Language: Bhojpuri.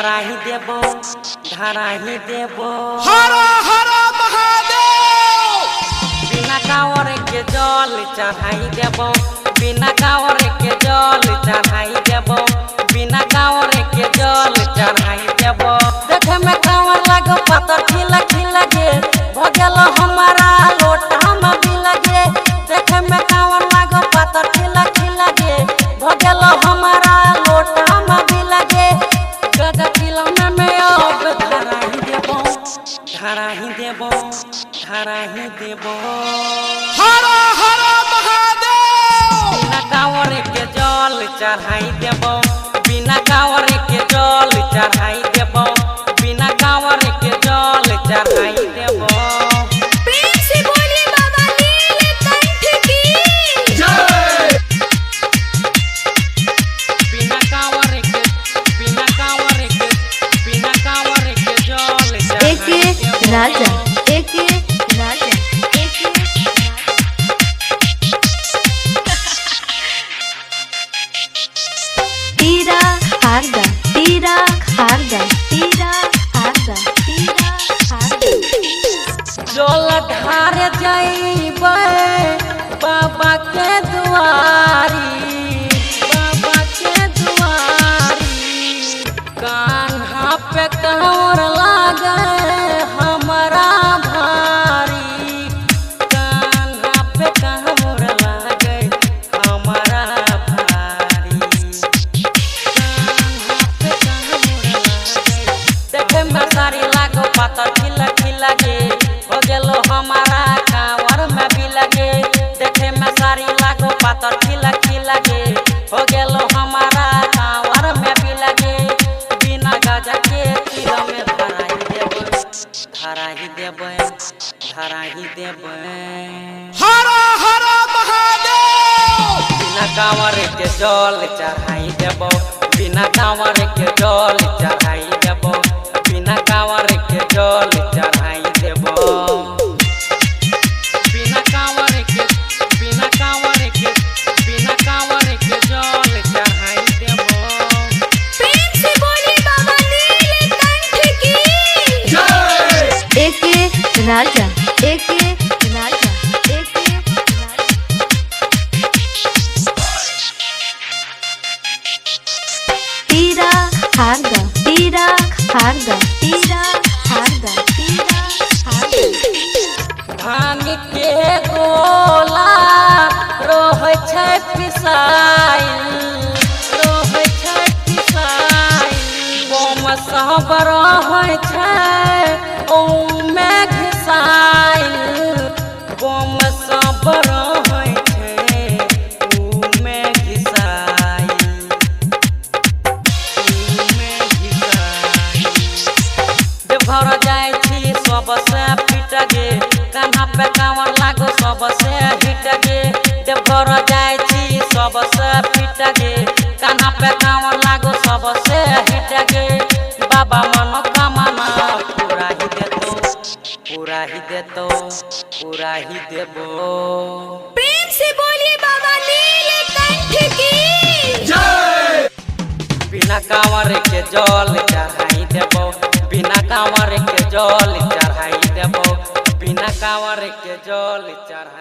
धराही देबो धराही देबो हर हर महादेव। बिना कांवर के जल चढ़ाई देबो बिना कांवर के जल चढ़ाई देबो बिना कांवर के जल चढ़ाई देबो। देखे में कांवर लागो पत्थर खिला खिला गे भगेल हमारा लोटा में भी लगे। देखे में कांवर लागो पत्थर खिला खिला गे भगेल हमारा लोटा में भी लगे। गजा किला में अब धराही देबो धराही देबो धराही देबो हर हर महादेव। बिना कांवर के जल चढ़ाई देबो बिना कांवर के जल चढ़ाई देबो बिना कांवर के जल चढ़ाई देबो। प्रेम से बोलिए बाबा नीलकंठ की जय। बिना कांवर के बिना कांवर के बिना कांवर के जल चढ़ाई देबो। राजा एक राजा तीरा हारदा तीरा हारदा तीरा हारदा तीरा हारदा। जल ढार जाइबे बाबा के दुआरी बाबा के दुआरी। कान्हा पे कांवर लागे हमारा भारी कान्हा पे कांवर लागे हमारा भारी कान्हा पे कांवर लागे। देखे में सारी लागो पातर खिला खिला गे हो गेलो हमारा कांवर में भी लगे। देखे में सारी लागो पातर खिला खिला गे हो गेलो हमारा कांवर में भी लगे। बिना गाजा के तीर में धराही देबे धराही देबे धराही देबे। हर हर महादेव। बिना कांवर के जल चढ़ाई देबो बिना कांवर के जल चढ़ाई देबो बिना कांवर के जल चढ़ाई देबो। बिना कांवर के बिना कांवर के बिना कांवर के जल चढ़ाई देबो। प्रेम से बोलिए बाबा नीलकंठ की जय। एक राजा एक राजा एक राजा। तीरा हारदा तीरा हारदा तीरा हारदा तीरा हारदा। भांग के गोला रोहै छै पिसाइल रोहै छै पिसाइल। बम सब रहै छै ओमे घिसाइल बम सब रहै छै ओमे घिसाइल ओमे घिसाइल। देवघर जाइ छी सबसे फिट गे कान्हा पे कांवर लागो सबसे हिट गे। देवघर जाइ छी सबसे फिट गे कान्हा पे कांवर लागो सबसे हिट गे। बाबा मनोकामना पूरा ही देतो पूरा ही देतो पूरा ही देबो। प्रेम से बोलिए बाबा नीलकंठ की जय। बिना कांवर के जल चढ़ाई देबो बिना कांवर के जल चढ़ाई देबो बिना कांवर के जल चढ़ाई